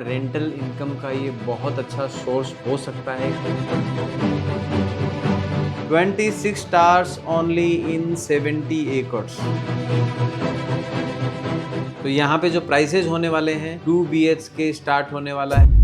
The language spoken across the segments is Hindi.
रेंटल इनकम का ये बहुत अच्छा सोर्स हो सकता है। 26 stars only in 70 acres। तो यहाँ पे जो प्राइसेज होने वाले हैं 2 BHK स्टार्ट होने वाला है।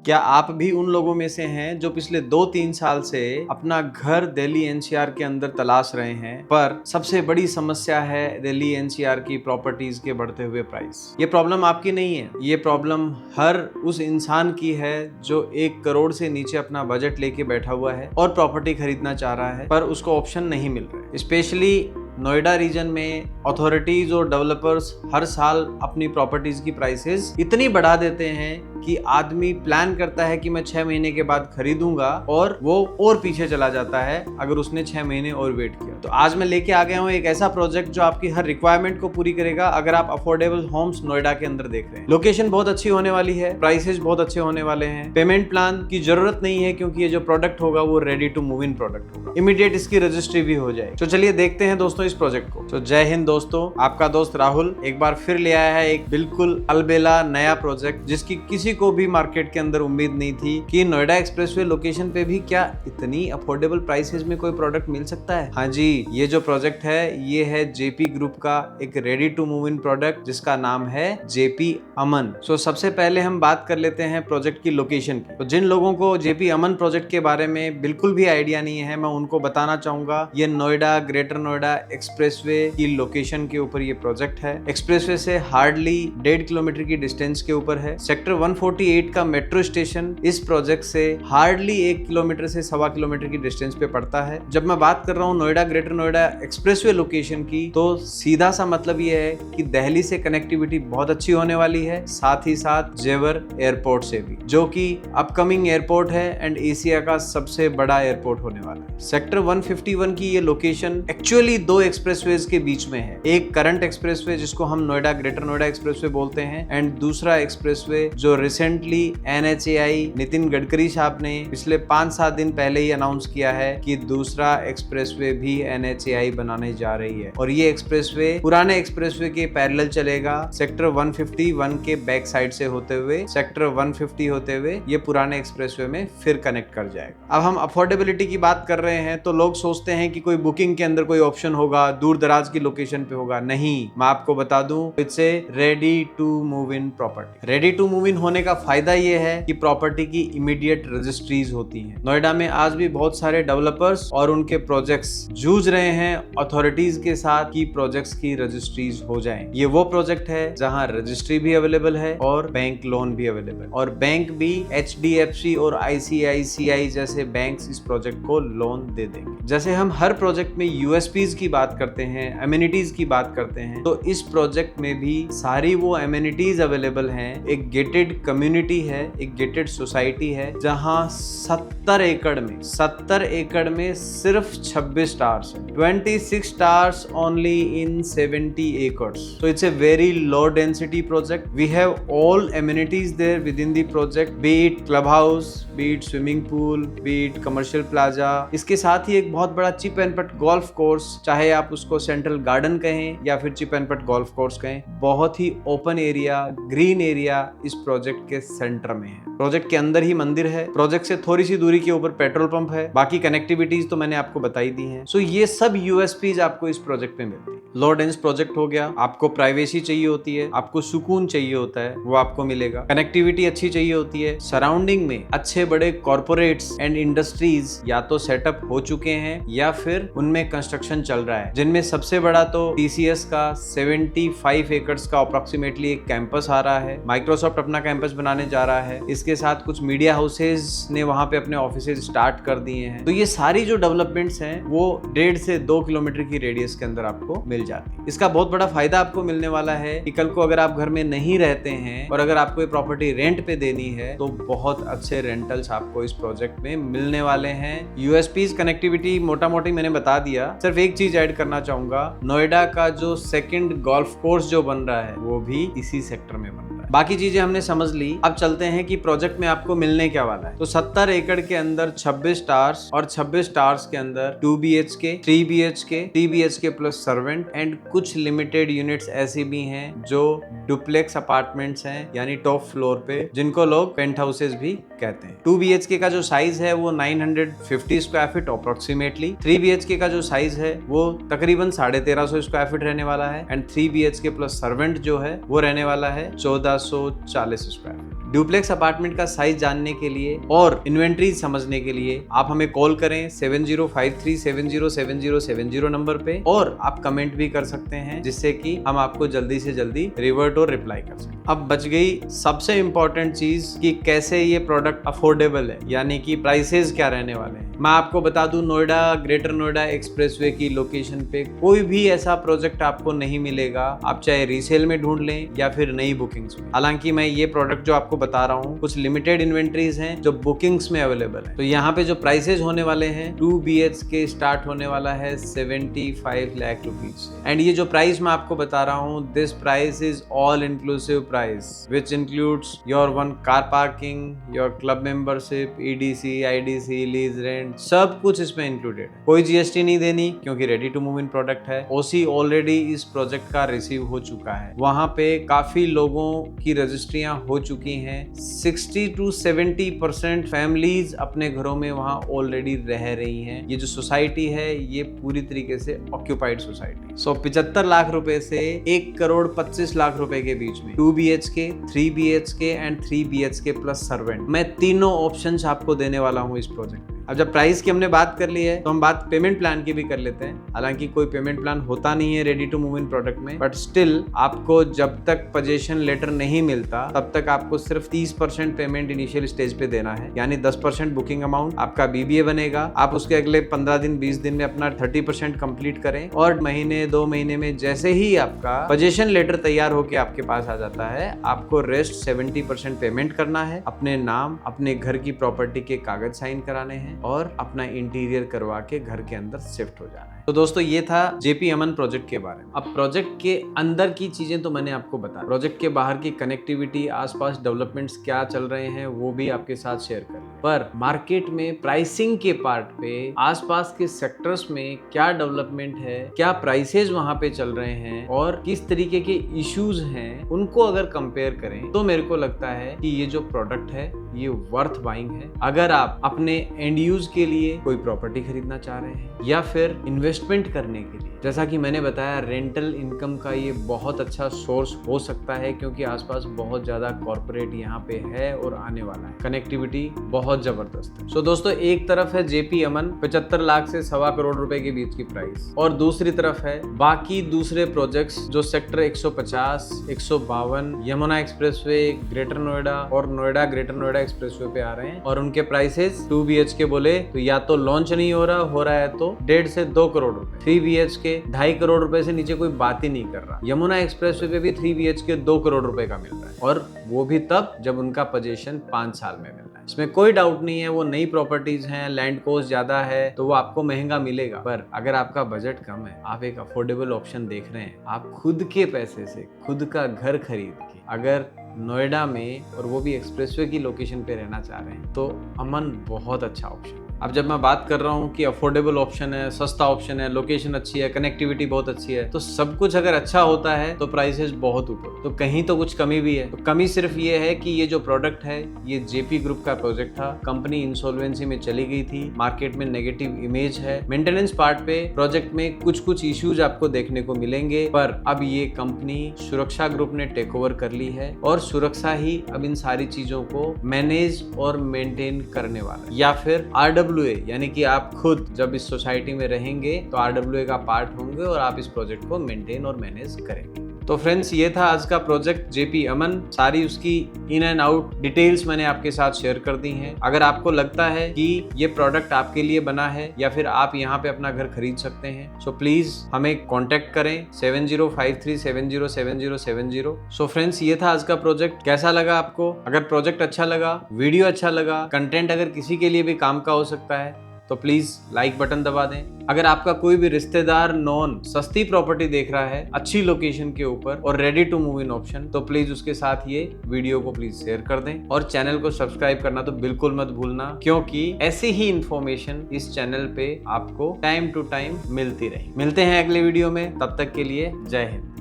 क्या आप भी उन लोगों में से हैं जो पिछले 2-3 साल से अपना घर दिल्ली एनसीआर के अंदर तलाश रहे हैं, पर सबसे बड़ी समस्या है दिल्ली एनसीआर की प्रॉपर्टीज के बढ़ते हुए प्राइस। ये प्रॉब्लम आपकी नहीं है, ये प्रॉब्लम हर उस इंसान की है जो 1 करोड़ से नीचे अपना बजट लेके बैठा हुआ है और प्रॉपर्टी खरीदना चाह रहा है, पर उसको ऑप्शन नहीं मिल रहा है। स्पेशली नोएडा रीजन में अथॉरिटीज और डेवलपर्स हर साल अपनी प्रॉपर्टीज की प्राइसेस इतनी बढ़ा देते हैं कि आदमी प्लान करता है कि मैं 6 महीने के बाद खरीदूंगा और वो और पीछे चला जाता है अगर उसने 6 महीने और वेट किया। तो आज मैं लेके आ गया हूँ एक ऐसा प्रोजेक्ट जो आपकी हर रिक्वायरमेंट को पूरी करेगा अगर आप अफोर्डेबल होम्स नोएडा के अंदर देख रहे हैं। लोकेशन बहुत अच्छी होने वाली है, प्राइसेस बहुत अच्छे होने वाले हैं, पेमेंट प्लान की जरूरत नहीं है क्योंकि ये जो प्रोडक्ट होगा वो ready to move in product होगा, इमीडिएट इसकी रजिस्ट्री भी हो जाएगी। तो चलिए देखते हैं दोस्तों इस प्रोजेक्ट को। तो जय हिंद दोस्तों, आपका दोस्त राहुल एक बार फिर ले आया है एक बिल्कुल अलबेला नया प्रोजेक्ट जिसकी किसी को भी मार्केट के अंदर उम्मीद नहीं थी कि नोएडा एक्सप्रेसवे लोकेशन पे भी क्या इतनी अफोर्डेबल प्राइसेस में कोई प्रोडक्ट मिल सकता है। हाँ जी, ये जो प्रोजेक्ट है ये है जेपी ग्रुप का एक ready to move in product जिसका नाम है जेपी अमन। सो सबसे पहले हम बात कर लेते हैं प्रोजेक्ट की लोकेशन की। तो जिन लोगों को जेपी अमन प्रोजेक्ट के बारे में बिल्कुल भी आइडिया नहीं है, मैं उनको बताना चाहूंगा ये नोएडा ग्रेटर नोएडा एक्सप्रेसवे की लोकेशन के ऊपर ये प्रोजेक्ट है। एक्सप्रेसवे से हार्डली 1.5 किलोमीटर की डिस्टेंस के ऊपर है। सेक्टर 148 का मेट्रो स्टेशन इस प्रोजेक्ट से हार्डली 1 किलोमीटर से 1.25 किलोमीटर की डिस्टेंस पे पड़ता है। जब मैं बात कर रहा हूँ Noida greater Noida expressway location की, तो सीधा सा मतलब ये है कि दिल्ली से कनेक्टिविटी बहुत अच्छी होने वाली है, साथ ही साथ जेवर एयरपोर्ट से भी, जो कि अपकमिंग एयरपोर्ट है एंड एशिया का सबसे बड़ा एयरपोर्ट होने वाला है। सेक्टर 151 की ये लोकेशन एक्चुअली 2 एक्सप्रेसवेज के बीच में है। एक करंट एक्सप्रेसवे जिसको हम नोएडा ग्रेटर नोएडा एक्सप्रेसवे बोलते हैं एंड दूसरा एक्सप्रेसवे जो रिसेंटली एनएचएआई नितिन गडकरी साहब ने पिछले 5-7 दिन पहले ही अनाउंस किया है कि दूसरा एक्सप्रेसवे भी एनएचएआई बनाने जा रही है और ये एक्सप्रेसवे पुराने एक्सप्रेसवे के पैरेलल चलेगा। सेक्टर 151 के बैक साइड से होते हुए सेक्टर 150 होते हुए ये पुराने एक्सप्रेसवे में फिर कनेक्ट कर जाएगा। अब हम अफोर्डेबिलिटी की बात कर रहे हैं तो लोग सोचते हैं कि कोई बुकिंग के अंदर कोई ऑप्शन होगा, दूर दराज की लोकेशन पे होगा। नहीं, मैं आपको बता दूं, it's a ready to move in property. Ready to move in होने का फायदा ये है कि प्रॉपर्टी की इमीडिएट रजिस्ट्रीज होती हैं। नोएडा में आज भी बहुत सारे डेवलपर्स और उनके प्रोजेक्ट्स जूझ रहे हैं अथॉरिटीज के साथ कि प्रोजेक्ट्स की रजिस्ट्रीज हो जाएं। ये वो प्रोजेक्ट है जहां रजिस्ट्री भी अवेलेबल है और बैंक लोन भी अवेलेबल, और बैंक भी HDFC और ICICI जैसे बैंक्स इस प्रोजेक्ट को लोन दे देंगे। जैसे हम हर प्रोजेक्ट में USPs की बात करते हैं, एमिनिटीज की बात करते हैं, तो इस प्रोजेक्ट में भी सारी वो एमिनिटीज अवेलेबल हैं। एक गेटेड कम्युनिटी है, एक गेटेड सोसाइटी है जहां 70 एकड़ में सिर्फ 26 स्टार्स है। 26 stars only in 70 acres। So it's a very low density project. We have all amenities there within the project, be it clubhouse, be it swimming pool, be it commercial plaza। इसके साथ ही एक बहुत बड़ा चिप एंड पट गोल्फ कोर्स, चाहे आप उसको सेंट्रल गार्डन कहें या फिर चिप एंड पट गोल्फ कोर्स कहें, बहुत ही ओपन एरिया, ग्रीन एरिया इस प्रोजेक्ट के सेंटर में है। प्रोजेक्ट के अंदर ही मंदिर है, प्रोजेक्ट से थोड़ी सी दूरी के ऊपर पेट्रोल पंप है, बाकी कनेक्टिविटीज तो मैंने आपको बताई दी हैं। सो ये सब USPs आपको इस प्रोजेक्ट में मिलती है। लो डेंस प्रोजेक्ट हो गया, आपको प्राइवेसी चाहिए होती है, आपको सुकून चाहिए होता है, वो आपको मिलेगा। कनेक्टिविटी अच्छी चाहिए होती है, सराउंडिंग में अच्छे बड़े कॉर्पोरेट्स एंड इंडस्ट्रीज या तो सेटअप हो चुके हैं या फिर उनमें कंस्ट्रक्शन चल रहा है, जिनमें सबसे बड़ा तो TCS का 75 एकड़ का अप्रोक्सीमेटली एक कैंपस आ रहा है। माइक्रोसॉफ्ट अपना कैंपस बनाने जा रहा है, इसके साथ कुछ मीडिया हाउसेज ने वहां पे अपने ऑफिसेज स्टार्ट कर दिए हैं। तो ये सारी जो डेवलपमेंट्स हैं वो 1.5 से 2 किलोमीटर की रेडियस के अंदर आपको मिल जाती है। इसका बहुत बड़ा फायदा आपको मिलने वाला है कि कल को अगर आप घर में नहीं रहते हैं और अगर आपको ये प्रॉपर्टी रेंट पे देनी है तो बहुत अच्छे रेंटल्स आपको इस प्रोजेक्ट में मिलने वाले हैं। USPs कनेक्टिविटी मोटा मोटी मैंने बता दिया, सिर्फ एक चीज ऐड करना चाहूंगा, नोएडा का जो सेकंड गोल्फ कोर्स जो बन रहा है वो भी इसी सेक्टर में बन रहा है। है। बाकी चीजें हमने समझ ली, अब चलते हैं कि प्रोजेक्ट में आपको मिलने क्या वाला है। तो 70 एकड़ के अंदर 26 टावर्स और 26 टावर्स के अंदर 2 BHK, 3 BHK, 3 BHK plus servant and कुछ लिमिटेड यूनिट्स ऐसी भी हैं जो डुप्लेक्स अपार्टमेंट्स हैं, यानी टॉप फ्लोर पे, जिनको लोग पेंट हाउसेज भी कहते हैं। 2 BHK का जो साइज है वो 950 स्क्वायर फीट अप्रोक्सीमेटली, 3 BHK का जो साइज है वो तकरीबन 1350 स्क्वायर फीट रहने वाला है एंड 3 BHK प्लस सर्वेंट जो है वो रहने वाला है 1440 स्क्वायर फीट। डुप्लेक्स अपार्टमेंट का साइज जानने के लिए और इन्वेंट्री समझने के लिए आप हमें कॉल करें 7053707070 नंबर पे, और आप कमेंट भी कर सकते हैं जिससे कि हम आपको जल्दी से जल्दी रिवर्ट और रिप्लाई कर सकें। अब बच गई सबसे इंपॉर्टेंट चीज कि कैसे ये प्रोडक्ट अफोर्डेबल है, यानी कि प्राइसेस क्या रहने वाले हैं। मैं आपको बता दूं, नोएडा, ग्रेटर नोएडा एक्सप्रेसवे की लोकेशन पे कोई भी ऐसा प्रोजेक्ट आपको नहीं मिलेगा, आप चाहे रीसेल में ढूंढ लें या फिर नई बुकिंग्स में। हालांकि मैं ये प्रोडक्ट जो आपको बता रहा हूँ कुछ लिमिटेड इन्वेंट्रीज हैं जो बुकिंग्स में अवेलेबल है। तो यहाँ पे जो प्राइसेज होने वाले हैं 2 BHK स्टार्ट होने वाला है 75 लाख रुपीज से। एंड ये जो प्राइस मैं आपको बता रहा हूँ, this price is all inclusive price which includes your one car parking, your club membership, EDC, IDC, lease rent, सब कुछ इसमें इंक्लूडेड है। कोई GST नहीं देनी क्योंकि ready to move in product है। OC ऑलरेडी इस प्रोजेक्ट का रिसीव हो चुका है, वहां पे काफी लोगों की रजिस्ट्रियां हो चुकी हैं। 60 to 70% फैमिलीज अपने घरों में वहां ऑलरेडी रह रही हैं। ये जो सोसाइटी है ये पूरी तरीके से ऑक्यूपाइड सोसाइटी। 75 लाख रुपए से 1 करोड़ 25 लाख रुपए के बीच में 2 BHK, 3 BHK and 3 BHK plus servant, मैं तीनों ऑप्शंस आपको देने वाला हूं इस प्रोजेक्ट में। अब जब प्राइस की हमने बात कर ली है तो हम बात पेमेंट प्लान की भी कर लेते हैं। हालांकि कोई पेमेंट प्लान होता नहीं है ready to move in product में, बट स्टिल आपको जब तक पोजीशन लेटर नहीं मिलता तब तक आपको सिर्फ 30% पेमेंट इनिशियल स्टेज पे देना है, यानी 10% बुकिंग अमाउंट आपका BBA बनेगा। आप उसके अगले 15 दिन 20 दिन में अपना 30% कंप्लीट करें और महीने 2 महीने में जैसे ही आपका पोजीशन लेटर तैयार होकर आपके पास आ जाता है, आपको रेस्ट 70% पेमेंट करना है, अपने नाम, अपने घर की प्रॉपर्टी के कागज साइन कराने हैं और अपना इंटीरियर करवा के घर के अंदर शिफ्ट हो जाना है। तो दोस्तों ये था JP अमन प्रोजेक्ट के बारे में। अब प्रोजेक्ट के अंदर की चीजें तो मैंने आपको बताया, प्रोजेक्ट के बाहर की कनेक्टिविटी, आसपास डेवलपमेंट्स क्या चल रहे हैं वो भी आपके साथ शेयर कर लिया। पर मार्केट में प्राइसिंग के पार्ट पे आसपास के सेक्टर्स में क्या डेवलपमेंट है, क्या प्राइसेज वहां पे चल रहे हैं और किस तरीके के इश्यूज हैं, उनको अगर कंपेयर करें तो मेरे को लगता है कि ये जो प्रोडक्ट है ये वर्थ बाइंग है। अगर आप अपने एंड यूज के लिए कोई प्रॉपर्टी खरीदना चाह रहे हैं या फिर इन्वेस्टमेंट करने के लिए, जैसा कि मैंने बताया रेंटल इनकम का ये बहुत अच्छा सोर्स हो सकता है क्योंकि आसपास बहुत ज्यादा कॉर्पोरेट यहाँ पे है और आने वाला है, कनेक्टिविटी बहुत जबरदस्त है। सो दोस्तोों, एक तरफ है JP अमन 75 लाख से 1.25 करोड़ रुपए के बीच की प्राइस, और दूसरी तरफ है बाकी दूसरे प्रोजेक्ट्स जो sector 150, 152, Yamuna expressway, greater Noida और नोएडा ग्रेटर नोएडा एक्सप्रेसवे पे आ रहे हैं, और उनके प्राइसेस 2 BHK बोले तो या तो लॉन्च नहीं हो रहा है तो 1.5 से 2 करोड़ रुपए, 3 BHK 2.5 करोड़ रुपए से नीचे कोई बात ही नहीं कर रहा। यमुना एक्सप्रेसवे पे भी 3 BHK 2 करोड़ रुपए का मिल रहा है, और वो भी तब जब उनका पोजीशन 5 साल में मिल रहा है। इसमें कोई डाउट नहीं है, वो नई प्रॉपर्टीज हैं, लैंड कॉस्ट ज्यादा है तो वो आपको महंगा मिलेगा। पर अगर आपका बजट कम है, आप एक अफोर्डेबल ऑप्शन देख रहे हैं, आप खुद के पैसे से खुद का घर खरीद के अगर नोएडा में, और वो भी एक्सप्रेसवे की लोकेशन पे रहना चाह रहे हैं, तो अमन बहुत अच्छा ऑप्शन है। अब जब मैं बात कर रहा हूँ कि अफोर्डेबल ऑप्शन है, सस्ता ऑप्शन है, लोकेशन अच्छी है, कनेक्टिविटी बहुत अच्छी है, तो सब कुछ अगर अच्छा होता है तो प्राइसेस बहुत ऊपर, तो कहीं तो कुछ कमी भी है। तो कमी सिर्फ ये है कि ये जो प्रोडक्ट है ये JP ग्रुप का प्रोजेक्ट था, कंपनी इंसॉल्वेंसी में चली गई थी, मार्केट में नेगेटिव इमेज है, मेंटेनेंस पार्ट पे प्रोजेक्ट में कुछ इश्यूज आपको देखने को मिलेंगे, पर अब ये कंपनी सुरक्षा ग्रुप ने टेक ओवर कर ली है और सुरक्षा ही अब इन सारी चीजों को मैनेज और मेंटेन करने वाला है। या फिर RWA, यानी कि आप खुद जब इस सोसाइटी में रहेंगे तो RWA का पार्ट होंगे और आप इस प्रोजेक्ट को मेंटेन और मैनेज करेंगे। तो फ्रेंड्स, ये था आज का प्रोजेक्ट JP अमन। सारी उसकी इन एंड आउट डिटेल्स मैंने आपके साथ शेयर कर दी हैं। अगर आपको लगता है कि ये प्रोडक्ट आपके लिए बना है या फिर आप यहाँ पे अपना घर खरीद सकते हैं, सो प्लीज हमें कॉन्टेक्ट करें 7053707070। सो फ्रेंड्स, ये था आज का प्रोजेक्ट। कैसा लगा आपको? अगर प्रोजेक्ट अच्छा लगा, वीडियो अच्छा लगा, कंटेंट अगर किसी के लिए भी काम का हो सकता है, तो प्लीज लाइक बटन दबा दें। अगर आपका कोई भी रिश्तेदार नॉन सस्ती प्रॉपर्टी देख रहा है अच्छी लोकेशन के ऊपर और ready to move in option, तो प्लीज उसके साथ ये वीडियो को प्लीज शेयर कर दें और चैनल को सब्सक्राइब करना तो बिल्कुल मत भूलना, क्योंकि ऐसी ही इंफॉर्मेशन इस चैनल पे आपको टाइम टू टाइम मिलती रहे। मिलते हैं अगले वीडियो में, तब तक के लिए जय हिंद।